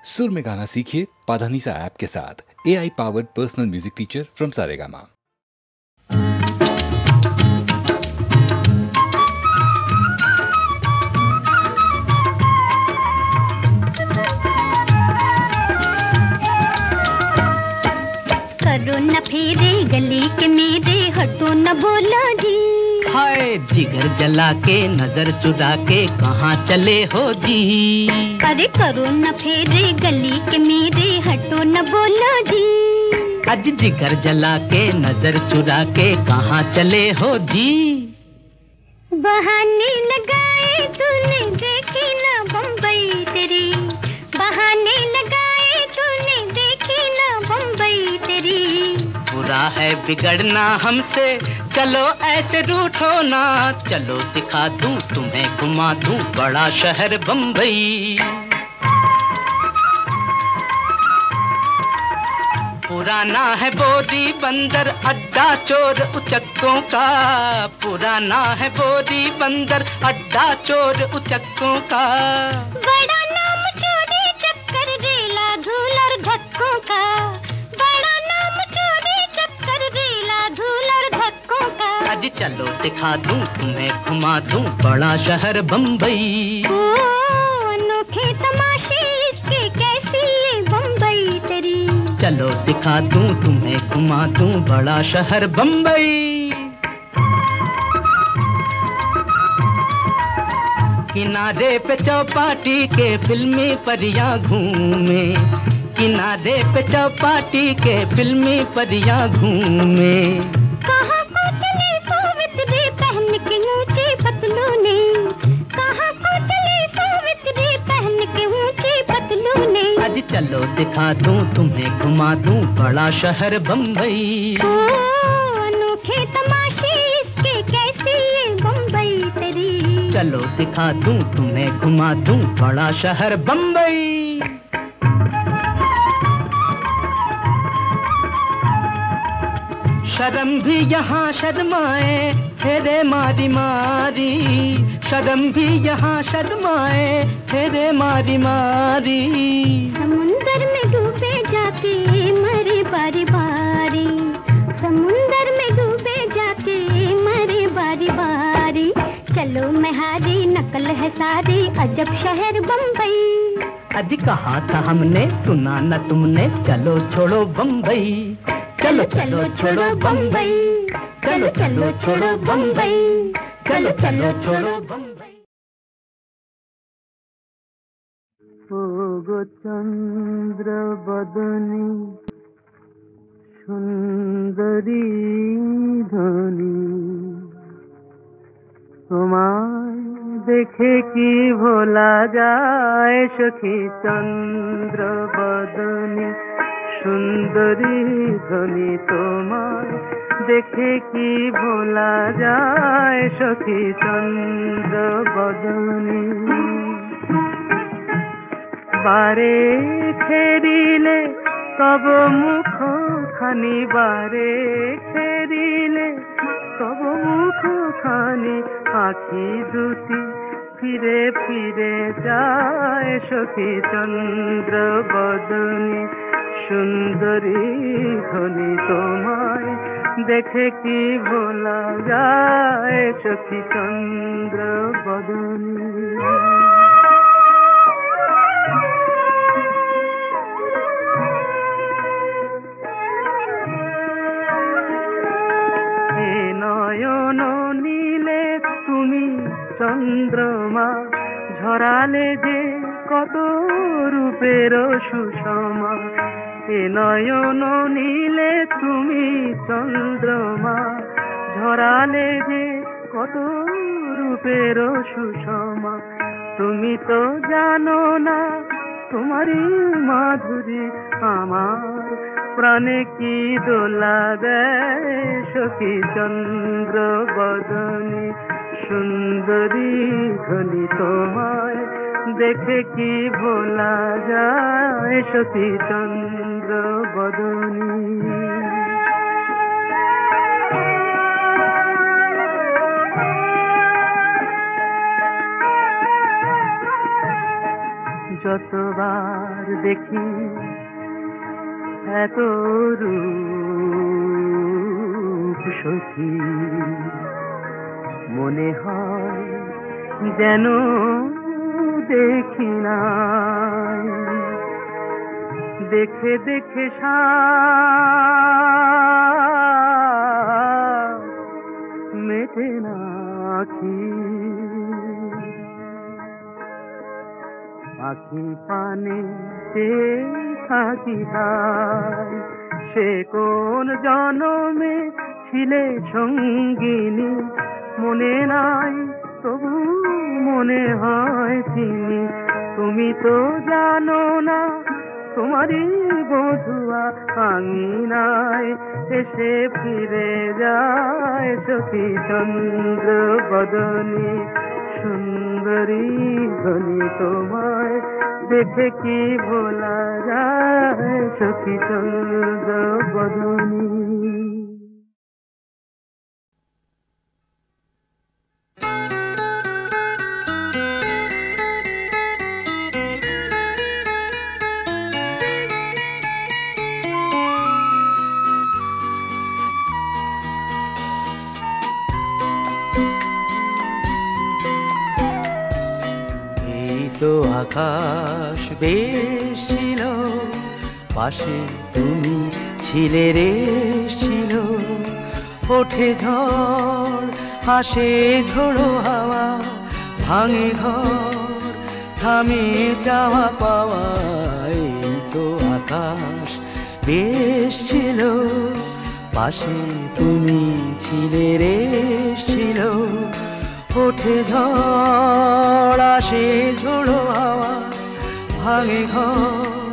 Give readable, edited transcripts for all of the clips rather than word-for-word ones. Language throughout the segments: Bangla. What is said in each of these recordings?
सुर में गाना सीखिए पाधानीसा ऐप के साथ। AI powered personal music teacher from Saregama. करो न फेरे गली के मेरे, हटो न बोलो जी। हाय जिगर जला के नजर चुरा के कहाँ चले हो जी। अरे करो न फेरे गली के मेरे, हटो न बोलो जी। आज जिगर जला के नजर चुरा के कहाँ चले हो जी। बहाने लगाए तूने, देखी ना बम्बई तेरी। बहाने लगाए तूने, देखी ना बम्बई तेरी। बुरा है बिगड़ना हमसे, चलो ऐसे रूठो ना। चलो दिखा दूं तुम्हें, घुमा दूं बड़ा शहर बम्बई। पुराना है बोरी बंदर अड्डा चोर उचक्कों का। पुराना है बोरी बंदर अड्डा चोर उचक्कों का। बड़ा नाम चोरी चक्कर रेला धूल और धक्कों का। बड़ा नाम चोरी चक्कर रेला धूल और धक्कों का। आज चलो दिखा दूं तुम्हें, घुमा दूं बड़ा शहर बम्बई। ओ अनोखे तमाशे इसके, कैसी ये बम्बई तेरी। चलो दिखा दूं तुम्हें, घुमा दूं बड़ा शहर बम्बई। किनारे पे चौपाटी के फिल्मी परियां घूमे। किनारे पे चौपाटी के फिल्मी परियां घूमे। कहाँ पुतले सोवित्री पहन के ऊंची पतलूने। कहाँ पुतले सोवित्री पहन के ऊंची पतलूने। आज चलो दिखा दूं तुम्हें, घुमा दूं बड़ा शहर बम्बई। ओ अनोखे तमाशे इसके, कैसी ये बम्बई तेरी। चलो दिखा दूं तुम्हें, घुमा दूं बड़ा शहर बम्बई। शर्म भी यहाँ शर्माए फेरे मारी मारी। शर्म भी यहाँ शर्माए फेरे मारी मारी। समुंदर में डूबे जाके मरे बारी बारी। समुंदर में डूबे जाके मरे बारी बारी। चलो मैं हारी, नकल है सारी, अजब शहर बम्बई। अभी कहा था हमने, सुना न तुमने। चलो छोड़ो बम्बई। चलो चलो छोड़ो बम्बई। चलो चलो छोड़ो बम्बई। चलो चलो छोड़ो बम्बई। गो चंद्र बदनी सुंदरी धनी। তোমায় দেখে কি ভোলা যায় সখী চন্দ্র বদনী সুন্দরী ধনী। তোমায় দেখে কি ভোলা যায় সখী চন্দ্র বদনী। বারে ফেরিলে তব মুখ খানি। বারে ফেরিলে তব মুখ খানি। আখি দুটি ফিরে ফিরে যায় সখী চন্দ্র বদনী সুন্দরী ধনী। তোমায় দেখে কি ভোলা যায় সখী চন্দ্র বদনী। নয়ন নীলে তুমি চন্দ্রমা, ঝরালে যে কত রূপের সুষমা। এ নয়ন নীলে তুমি চন্দ্রমা, ঝরালে যে কত রূপের সুষমা। তুমি তো জানো না তোমারই মাধুরী আমার প্রাণে কি দোলা দেয় সখী চন্দ্র বদনী সুন্দরী ধনী। তোমায় দেখে কি ভোলা যায় সখী চন্দ্র বদনী। যতবার দেখি এত রূপ সখী, মনে হয় যেন দেখি নাই। দেখে দেখে মেটে না আখি, আখি পানে থাকি তাই। সে কোন জনমে ছিলে সঙ্গিনী, মনে নাই তবু মনে হয় চিনি। তুমি তো জানো না তোমারই বধুয়া আঙিনায় এসে ফিরে যায় সখী চন্দ্র বদনী। সুন্দরী ধনী তোমায় দেখে কি ভোলা যায় সখী চন্দ্র বদনী। তো আকাশ বেশ ছিল, পাশে তুমি ছিলে রে ছিল। ওঠে ঝড় আসে ঝোড়ো হাওয়া, ভাঙে ঘর থামে যাওয়া পাওয়া। এই তো আকাশ বেশ ছিল, পাশে তুমি ছিলে রে ছিল। ওঠে ঝড় আসে ঝোড়ো হাওয়া, ভাঙে ঘর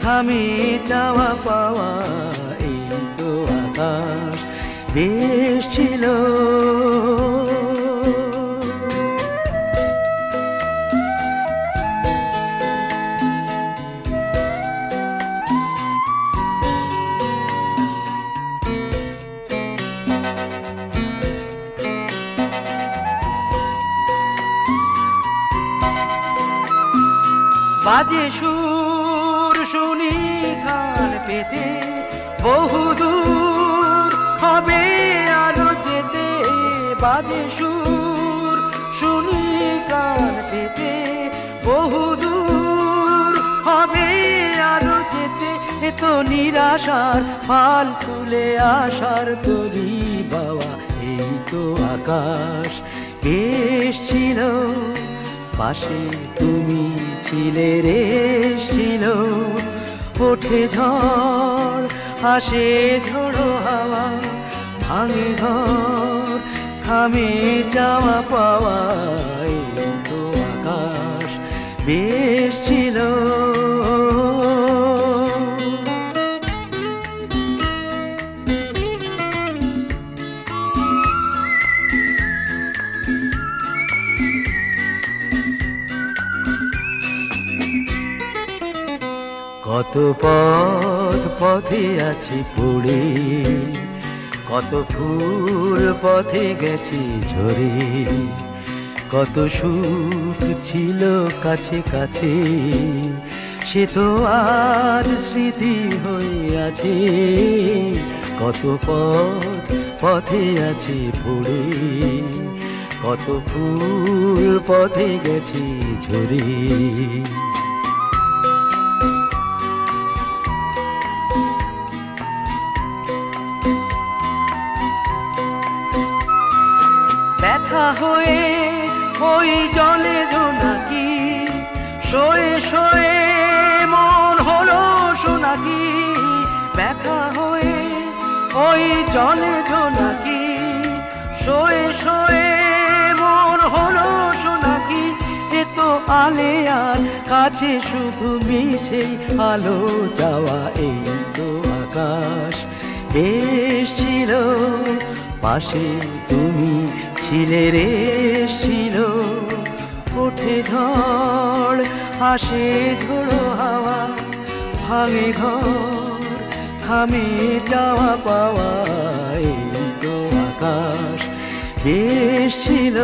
থামে যাওয়া পাওয়া। এই তো আকাশ বেশ ছিল। বাজে সুর শুনি কান পেতে, বহুদূর হবে আরো যেতে। বাজে সুর শুনি কান পেতে, বহুদূর হবে আরো যেতে। এ তো নিরাশার ফাল তুলে আশার তরি বাবা। এই তো আকাশ বেশ ছিল, পাশে তুমি ছিলে রে ছিল। ওঠে ঝড় আসে ঝোড়ো হাওয়া, ভাঙে ঘর থামে যাওয়া পাওয়া। এই তো আকাশ বেশ ছিল। কত পথ পথে আছি পড়ে, কত ফুল পথে গেছি ঝরে। কত সুখ ছিল কাছে কাছে, সে তো আজ স্মৃতি হয়ে আছে। কত পথ পথে আছি পড়ে, কত ফুল পথে গেছি ঝরে। ব্যথা হয়ে ওই জলে জোনাকি, শোয়ে শোয়ে মন হলো সোনাকি। ব্যথা হয়ে ওই জলে জোনাকি, শোয়ে শোয়ে মন হলো সোনাকি। এ তো আলে আর কাছে শুধু মিছে আলো যাওয়া। এই তো আকাশ বেশ ছিল, পাশে তুমি ছিলে রে ছিল। ওঠে ঝড় আসে ঝোড়ো হাওয়া, ভাঙে ঘর থামে যাওয়া পাওয়া। এই তো আকাশ বেশ ছিল।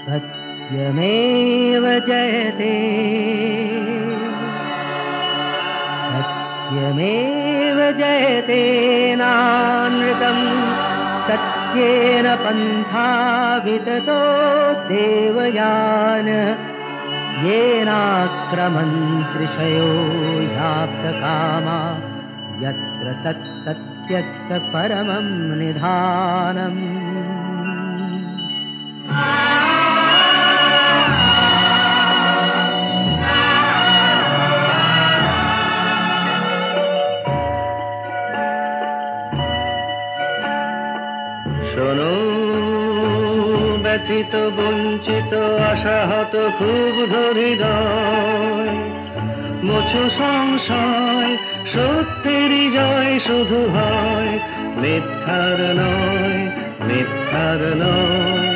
सत्यमेव जयते सत्यमेव जयते नानृतं सत्येन पन्था विततो देवयान येनाक्रमन्त्रिषयो याप्तकामा यत्र तत्सत्यस्य परमं निधानम् শোনো ব্যথিত বঞ্চিত আশাহত ক্ষুব্ধ হৃদয়, মোছো সংশয়, সত্যেরই জয় শুধু হয়, মিথ্যার নয়, মিথ্যার নয়।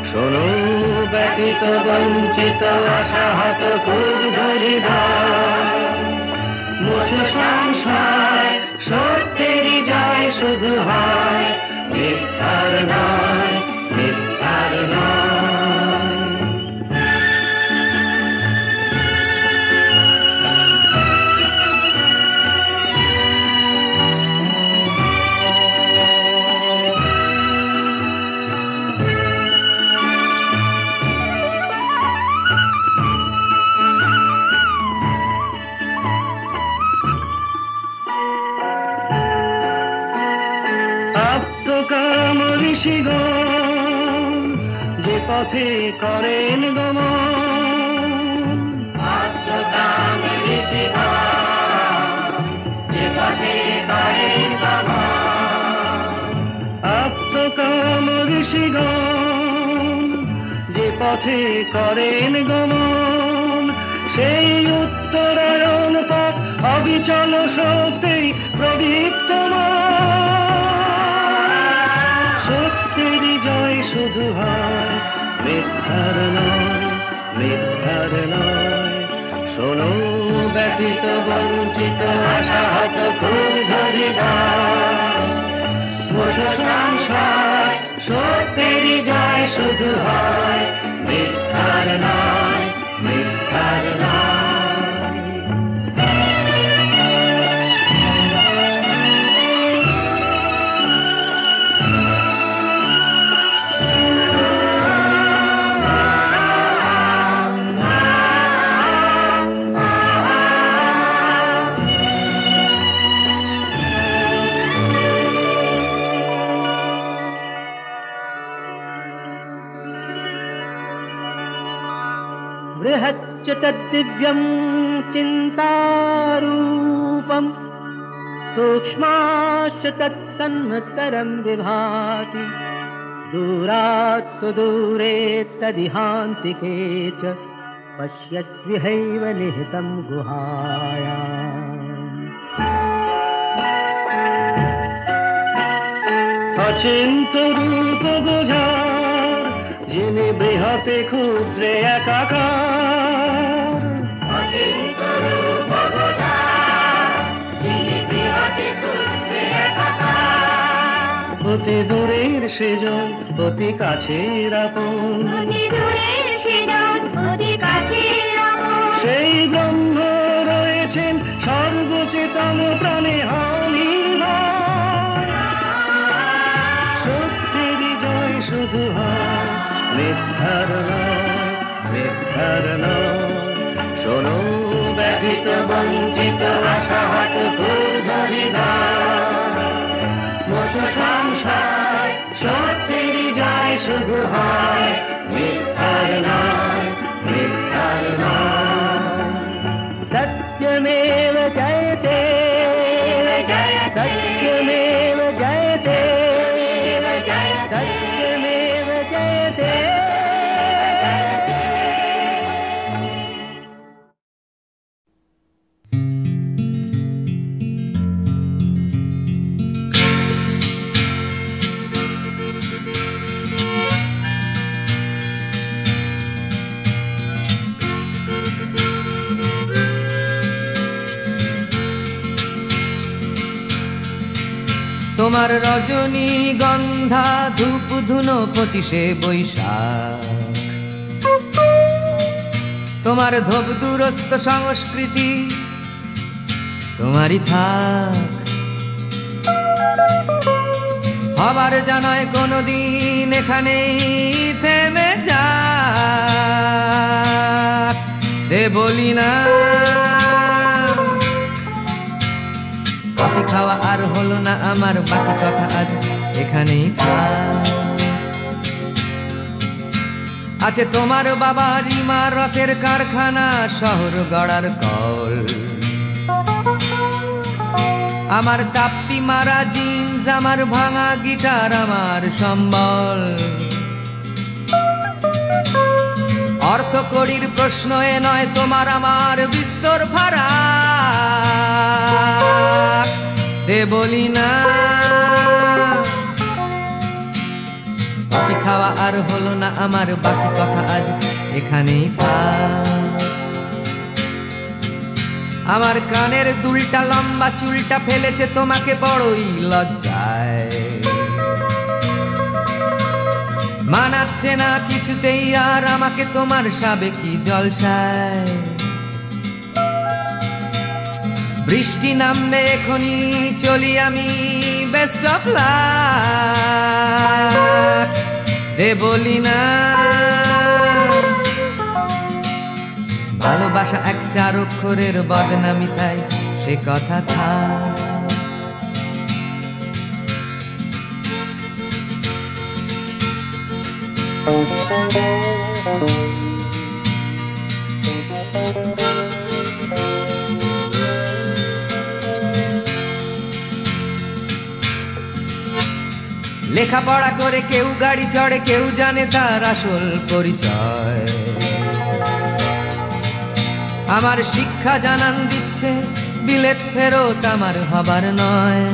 শোনো ব্যথিত বঞ্চিত আশাহত ক্ষুব্ধ হৃদয়, মোছো সংশয়, সত্যেরই জয় শুধু হয়, মিথ্যার নয়, মিথ্যার নয়। আপ্তকাম ঋষিগণ যে পথে করেন গমন, আপ্তকাম ঋষিগণ যে পথে করেন গমন, আপ্তকাম ঋষিগণ যে পথে করেন গমন, সেই উত্তরায়ণ পথ অবিচল শক্তি প্রদীপ্তমান। সত্যেরই জয় শুধু হয়, মিথ্যার নয়, মিথ্যার নয়। শোনো ব্যথিত বঞ্চিত আশাহত ক্ষুব্ধ হৃদয়, মোছো সংশয়, সত্যেরই জয় শুধু হয়, মিথ্যার নয়, মিথ্যার নয়। बृहच्च तद्दिव्यं चिन्तारूपं सूक्ष्माश्च तत्सन्मत्तरं विभाति, दूरात् सुदूरे तदिहान्तिके च पश्यस्विहैव निहितं गुहायाम्। অচিন্ত রূপ বোঝার যিনি বৃহতে ক্ষুদ্রে একাকার, অচিন্ত রূপ বোঝার যিনি বৃহতে ক্ষুদ্রে একাকার, অতি দূরের সেজন অতি কাছের আপন, অতি দূরের সেজন অতি কাছের আপন, সেই ব্রহ্ম রয়েছেন সর্বচেতন প্রাণে অনির্ভর। সত্যেরই জয় শুধু হয়, মিথ্যার নয়, মিথ্যার নয়। শোনো ব্যথিত বঞ্চিত আশাহত ক্ষুব্ধ হৃদয়, মোছো সংশয়, সত্যেরই জয় শুধু হয়, মিথ্যার নয়, মিথ্যার নয়। सत्यमेव जयते सत्यमेव जयते सत्यमेव जयते। তোমার রজনীগন্ধা ধূপ ধুনো 25শে বৈশাখ, তোমার ধোপ দূরস্থ সংস্কৃতি তোমারই থাক, হবার জানায় কোনদিন এখানেই থেমে যাক। দে বলি না, কফি খাওয়া আর হলো না আমার, বাকি কথা আজ এখানেই থাক। আছে তোমার বাবার ইমারতের কারখানা, শহর গড়ার কল, আমার তাপ্পি মারা জিন্স, আমার ভাঙা গিটার, আমার সম্বল। অর্থ কড়ির প্রশ্ন এ নয়, তোমার আমার বিস্তর ফারাক। দে বলি না, কফি খাওয়া আর হলো না আমার, বাকি কথা আজ এখানেই থাক। আমার কানের দুলটা লম্বা চুলটা ফেলেছে তোমাকে বড়ই লজ্জায়, মানাচ্ছে না কিছুতেই আর আমাকে তোমার সাবেকি জলসায়। বৃষ্টি নামবে এখনই, চলি আমি, বেস্ট অফ লাক। দে বলি না, ভালোবাসা এক 4 অক্ষরের বদনামি, তাই সে কথা থাক। লেখাপড়া করে কেউ গাড়ি চড়ে, কেউ জানে তার আসল পরিচয়। আমার শিক্ষা জানান দিচ্ছে বিলেত ফেরত আমার হবার নয়।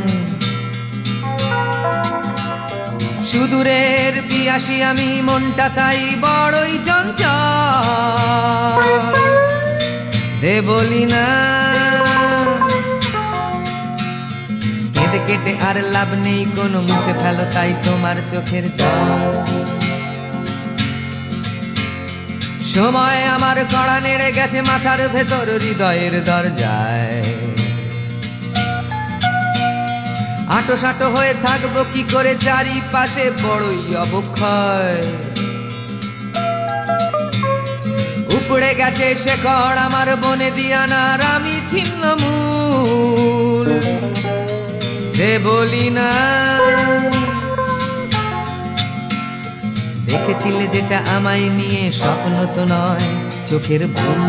সুদূরের পিয়াসী আমি, মনটা তাই বড়ই চঞ্চল। দে বলি না, কেটে কেটে আর লাভ নেই কোনো, মুছে ফেলো তাই তোমার চোখের জল। সময় আমার কড়া নেড়ে গেছে মাথার ভেতর, হৃদয়ের দরজায়। আটো সাটো হয়ে থাকবো কি করে, চারিপাশে বড়ই অবক্ষয়। উপড়ে গেছে শেকড় আমার বনে দিয়ানার, আমি ছিন্ন মূল। যে বলি না, দেখেছিলে যেটা আমায় নিয়ে, স্বপ্ন তো নয় চোখের ভুল।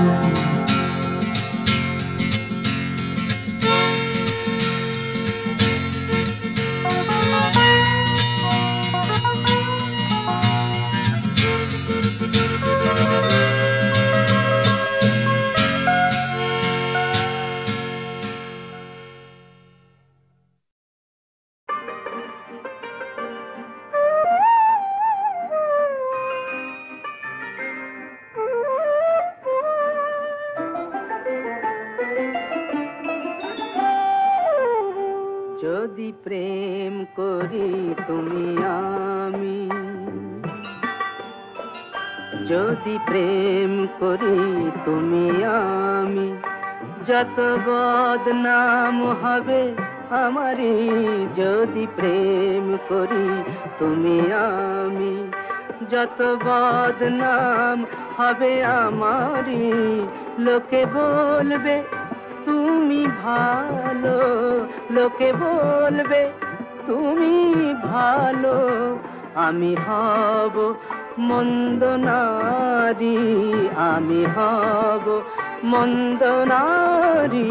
যদি প্রেম করি তুমি আমি, যদি প্রেম করি তুমি আমি, যত বদনাম হবে আমারই। যদি প্রেম করি তুমি আমি, যত বদনাম হবে আমারই। লোকে বলবে তুমি ভালো, লোকে বলবে তুমি ভালো, আমি হব মন্দ নারী, আমি হব মন্দ নারী।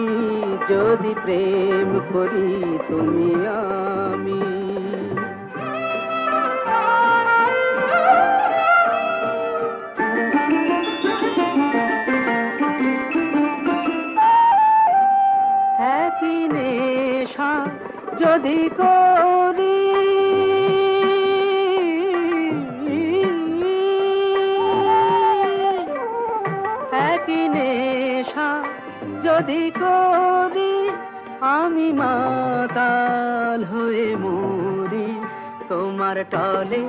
যদি প্রেম করি তুমি আমি। একই নেশা যদি করি, একই নেশা যদি করি, আমি মাতাল হয়ে মরি। তোমার টলে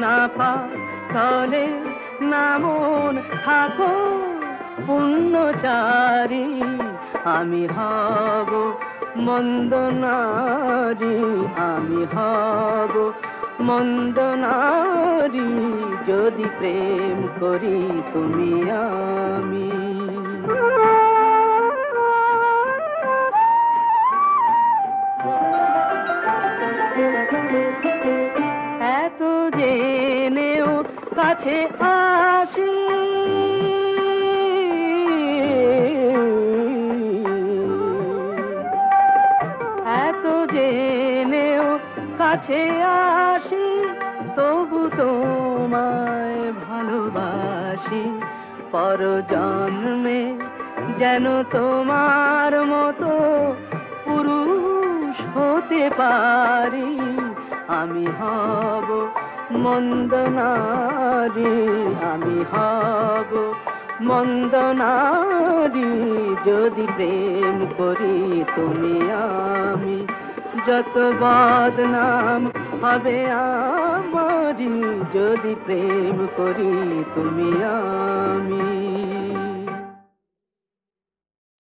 না পা, টলে না মন, থাকো পুণ্যচারী, আমি হব মন্দ নারী, আমি হব মন্দ নারী, যদি প্রেম করি তুমি আমি। এত জেনেও কাছে আসি, এত জেনেও কাছে আসি, তবু তোমায় ভালোবাসি। পর জন্মে যেন তোমার মতো পুরুষ হতে পারি, আমি হব মন্দ নারী, আমি হব মন্দ নারী, যদি প্রেম করি তুমি আমি। যত বদনাম হবে আমারি, যদি প্রেম করি তুমি আমি।